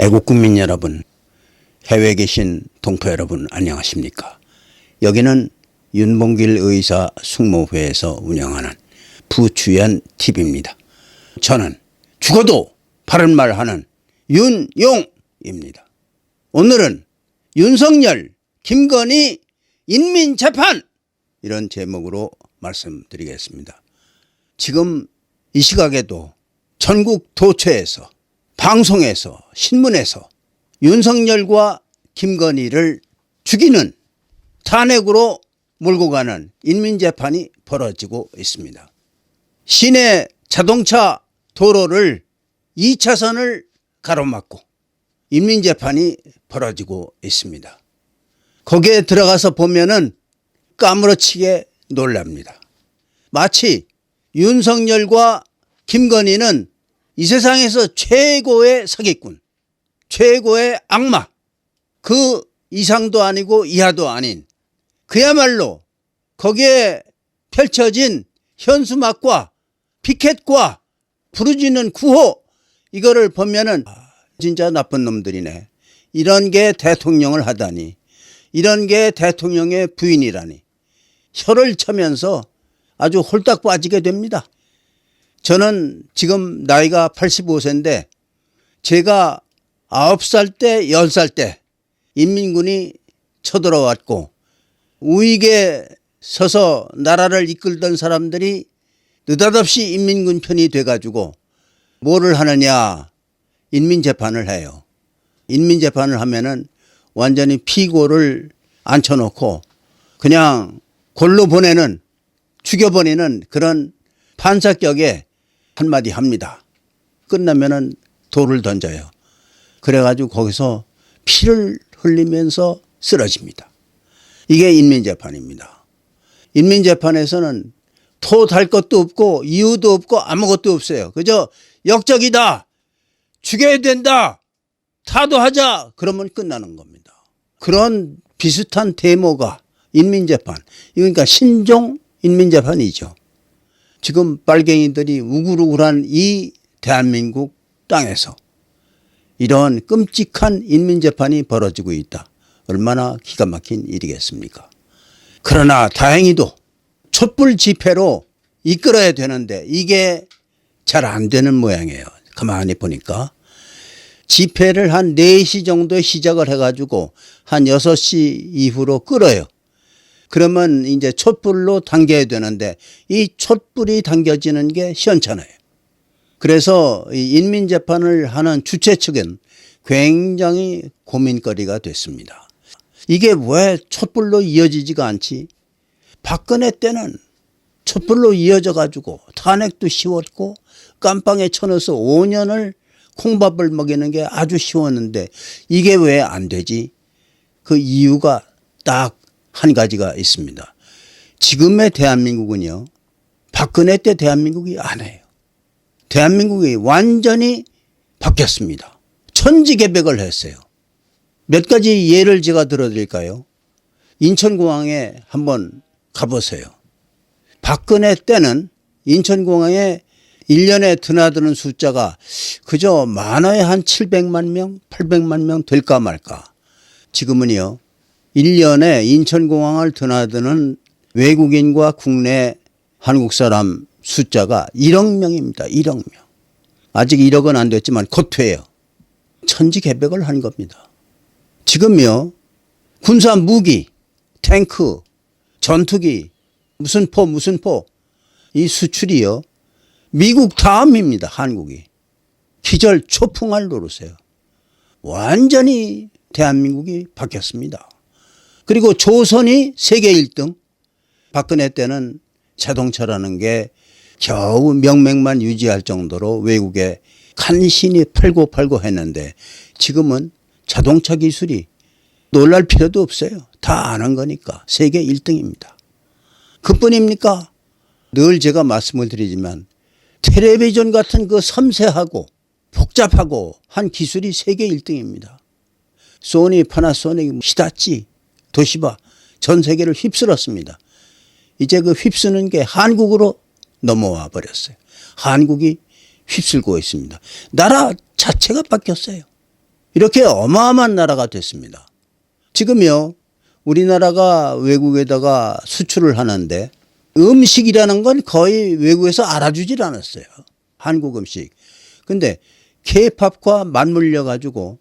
애국국민 여러분, 해외에 계신 동포 여러분 안녕하십니까? 여기는 윤봉길 의사 숙모회에서 운영하는 부주연 TV입니다. 저는 죽어도 바른 말 하는 윤용입니다. 오늘은 윤석열, 김건희 인민재판 이런 제목으로 말씀드리겠습니다. 지금 이 시각에도 전국 도처에서 방송에서 신문에서 윤석열과 김건희를 죽이는 탄핵으로 몰고 가는 인민재판이 벌어지고 있습니다. 시내 자동차 도로를 2차선을 가로막고 인민재판이 벌어지고 있습니다. 거기에 들어가서 보면은 까무러치게 놀랍니다. 마치 윤석열과 김건희는 이 세상에서 최고의 사기꾼, 최고의 악마, 그 이상도 아니고 이하도 아닌 그야말로 거기에 펼쳐진 현수막과 피켓과 부르짖는 구호, 이거를 보면은 진짜 나쁜 놈들이네. 이런 게 대통령을 하다니, 이런 게 대통령의 부인이라니 혀를 차면서 아주 홀딱 빠지게 됩니다. 저는 지금 나이가 85세인데 제가 9살 때 10살 때 인민군이 쳐들어왔고 우익에 서서 나라를 이끌던 사람들이 느닷없이 인민군 편이 돼가지고 뭐를 하느냐, 인민재판을 해요. 인민재판을 하면은 완전히 피고를 앉혀놓고 그냥 골로 보내는, 죽여버리는 그런 판사격에 한마디 합니다. 끝나면은 돌을 던져요. 그래가지고 거기서 피를 흘리면서 쓰러집니다. 이게 인민재판입니다. 인민재판에서는 토 달 것도 없고 이유도 없고 아무것도 없어요. 그저 역적이다, 죽여야 된다, 타도하자, 그러면 끝나는 겁니다. 그런 비슷한 데모가 인민재판, 그러니까 신종 인민재판이죠. 지금 빨갱이들이 우글우글한 이 대한민국 땅에서 이런 끔찍한 인민재판이 벌어지고 있다. 얼마나 기가 막힌 일이겠습니까? 그러나 다행히도 촛불 집회로 이끌어야 되는데 이게 잘 안 되는 모양이에요. 가만히 보니까 집회를 한 4시 정도에 시작을 해가지고 한 6시 이후로 끌어요. 그러면 이제 촛불로 당겨야 되는데 이 촛불이 당겨지는 게 시원찮아요. 그래서 이 인민재판을 하는 주최 측은 굉장히 고민거리가 됐습니다. 이게 왜 촛불로 이어지지가 않지? 박근혜 때는 촛불로 이어져 가지고 탄핵도 쉬웠고 깜빵에 쳐넣어서 5년을 콩밥을 먹이는 게 아주 쉬웠는데 이게 왜 안 되지? 그 이유가 딱 한 가지가 있습니다. 지금의 대한민국은요, 박근혜 때 대한민국이 아니에요. 대한민국이 완전히 바뀌었습니다. 천지개벽을 했어요. 몇 가지 예를 제가 들어드릴까요? 인천공항에 한번 가보세요. 박근혜 때는 인천공항에 1년에 드나드는 숫자가 그저 많아야 한 700만 명, 800만 명 될까 말까. 지금은요, 1년에 인천공항을 드나드는 외국인과 국내 한국 사람 숫자가 1억 명입니다. 1억 명. 아직 1억은 안 됐지만 곧 돼요. 천지개벽을 한 겁니다. 지금요, 군사 무기, 탱크, 전투기, 무슨 포, 이 수출이요, 미국 다음입니다. 한국이. 기절 초풍할 노릇이에요. 완전히 대한민국이 바뀌었습니다. 그리고 조선이 세계 1등. 박근혜 때는 자동차라는 게 겨우 명맥만 유지할 정도로 외국에 간신히 팔고 했는데 지금은 자동차 기술이 놀랄 필요도 없어요. 다 아는 거니까 세계 1등입니다. 그뿐입니까? 늘 제가 말씀을 드리지만 텔레비전 같은 그 섬세하고 복잡하고 한 기술이 세계 1등입니다. 소니, 파나소닉, 히타치, 도시바 전 세계를 휩쓸었습니다. 이제 그 휩쓰는 게 한국으로 넘어와 버렸어요. 한국이 휩쓸고 있습니다. 나라 자체가 바뀌었어요. 이렇게 어마어마한 나라가 됐습니다. 지금요, 우리나라가 외국에다가 수출을 하는데 음식이라는 건 거의 외국에서 알아주질 않았어요. 한국 음식. 근데 케이팝과 맞물려 가지고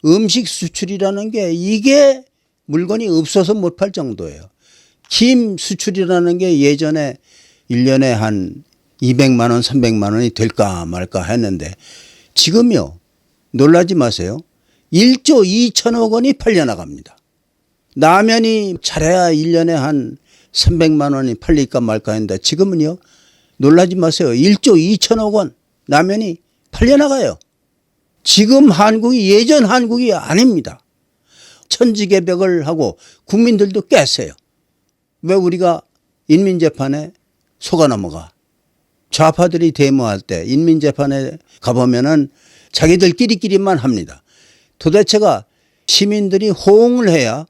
음식 수출이라는 게 이게 물건이 없어서 못 팔 정도예요. 김 수출이라는 게 예전에 1년에 한 200만 원, 300만 원이 될까 말까 했는데 지금요, 놀라지 마세요. 1조 2천억 원이 팔려나갑니다. 라면이 잘해야 1년에 한 300만 원이 팔릴까 말까 했는데 지금은요, 놀라지 마세요. 1조 2천억 원 라면이 팔려나가요. 지금 한국이 예전 한국이 아닙니다. 천지개벽을 하고 국민들도 깼어요. 왜 우리가 인민재판에 속아 넘어가? 좌파들이 데모할 때 인민재판에 가보면은 자기들끼리만 합니다. 도대체가 시민들이 호응을 해야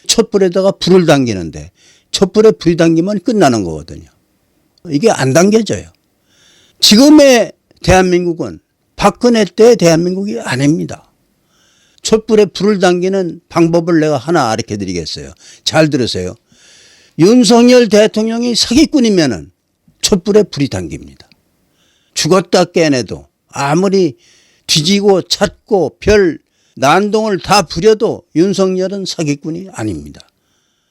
촛불에다가 불을 당기는데 촛불에 불이 당기면 끝나는 거거든요. 이게 안 당겨져요. 지금의 대한민국은 박근혜 때 대한민국이 아닙니다. 촛불에 불을 당기는 방법을 내가 하나 가르쳐 드리겠어요. 잘 들으세요. 윤석열 대통령이 사기꾼이면은 촛불에 불이 당깁니다. 죽었다 깨내도 아무리 뒤지고 찾고 별 난동을 다 부려도 윤석열은 사기꾼이 아닙니다.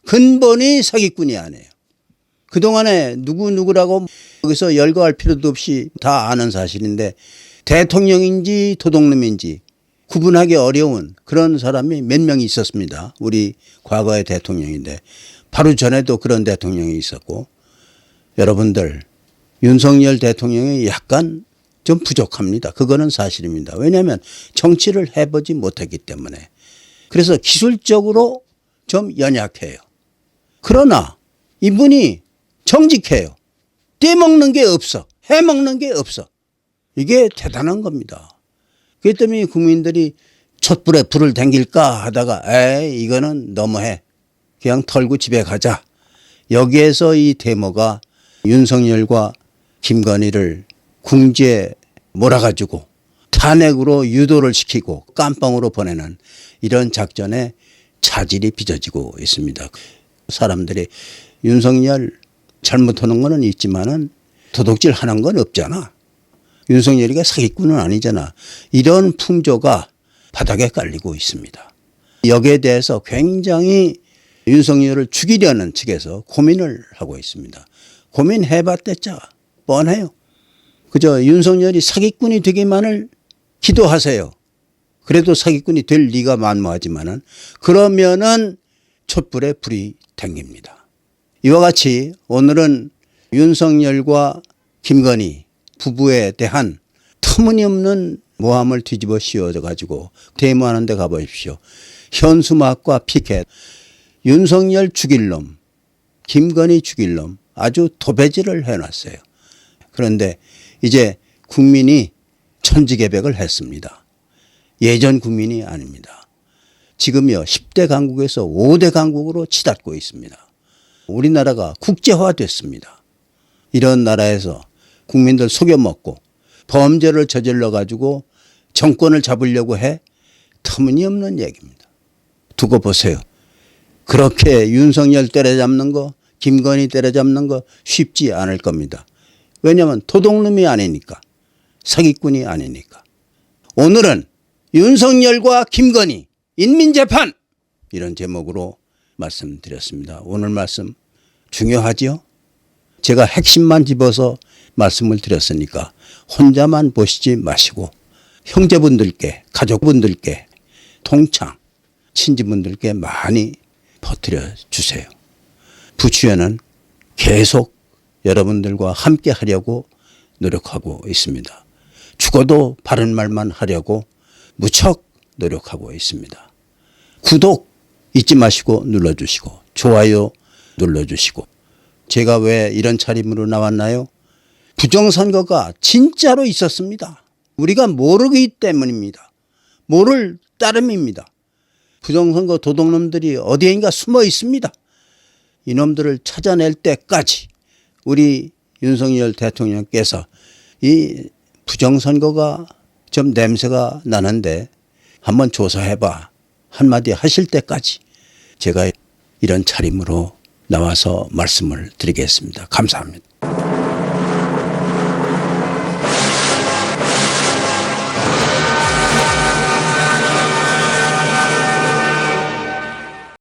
근본이 사기꾼이 아니에요. 그동안에 누구라고 여기서 열거할 필요도 없이 다 아는 사실인데 대통령인지 도둑놈인지 구분하기 어려운 그런 사람이 몇 명 있었습니다. 우리 과거의 대통령인데 바로 전에도 그런 대통령이 있었고 여러분들 윤석열 대통령이 약간 좀 부족합니다. 그거는 사실입니다. 왜냐하면 정치를 해보지 못했기 때문에. 그래서 기술적으로 좀 연약해요. 그러나 이분이 정직해요. 떼먹는 게 없어. 해먹는 게 없어. 이게 대단한 겁니다. 그렇기 때문에 국민들이 촛불에 불을 당길까 하다가 에이 이거는 너무해. 그냥 털고 집에 가자. 여기에서 이 데모가 윤석열과 김건희를 궁지에 몰아가지고 탄핵으로 유도를 시키고 깜빵으로 보내는 이런 작전에 차질이 빚어지고 있습니다. 사람들이 윤석열 잘못하는 거는 있지만은 도둑질 하는 건 없잖아. 윤석열이가 사기꾼은 아니잖아. 이런 풍조가 바닥에 깔리고 있습니다. 여기에 대해서 굉장히 윤석열을 죽이려는 측에서 고민을 하고 있습니다. 고민해봤댔자 뻔해요. 그저 윤석열이 사기꾼이 되기만을 기도하세요. 그래도 사기꾼이 될 리가 만무하지만은 그러면은 촛불에 불이 당깁니다. 이와 같이 오늘은 윤석열과 김건희 부부에 대한 터무니없는 모함을 뒤집어 씌워져 가지고 데모하는 데 가보십시오. 현수막과 피켓, 윤석열 죽일 놈, 김건희 죽일 놈 아주 도배질을 해놨어요. 그런데 이제 국민이 천지개벽을 했습니다. 예전 국민이 아닙니다. 지금요 10대 강국에서 5대 강국으로 치닫고 있습니다. 우리나라가 국제화됐습니다. 이런 나라에서 국민들 속여먹고 범죄를 저질러 가지고 정권을 잡으려고 해 터무니없는 얘기입니다. 두고 보세요. 그렇게 윤석열 때려잡는 거, 김건희 때려잡는 거 쉽지 않을 겁니다. 왜냐하면 도둑놈이 아니니까, 사기꾼이 아니니까. 오늘은 윤석열과 김건희 인민재판 이런 제목으로 말씀드렸습니다. 오늘 말씀 중요하지요? 제가 핵심만 집어서 말씀을 드렸으니까 혼자만 보시지 마시고 형제분들께, 가족분들께, 동창, 친지분들께 많이 퍼뜨려 주세요. 부추회는 계속 여러분들과 함께 하려고 노력하고 있습니다. 죽어도 바른 말만 하려고 무척 노력하고 있습니다. 구독 잊지 마시고 눌러주시고 좋아요 눌러주시고 제가 왜 이런 차림으로 나왔나요? 부정선거가 진짜로 있었습니다. 우리가 모르기 때문입니다. 모를 따름입니다. 부정선거 도둑놈들이 어디인가 숨어 있습니다. 이놈들을 찾아낼 때까지 우리 윤석열 대통령께서 이 부정선거가 좀 냄새가 나는데 한번 조사해봐 한마디 하실 때까지 제가 이런 차림으로 나와서 말씀을 드리겠습니다. 감사합니다.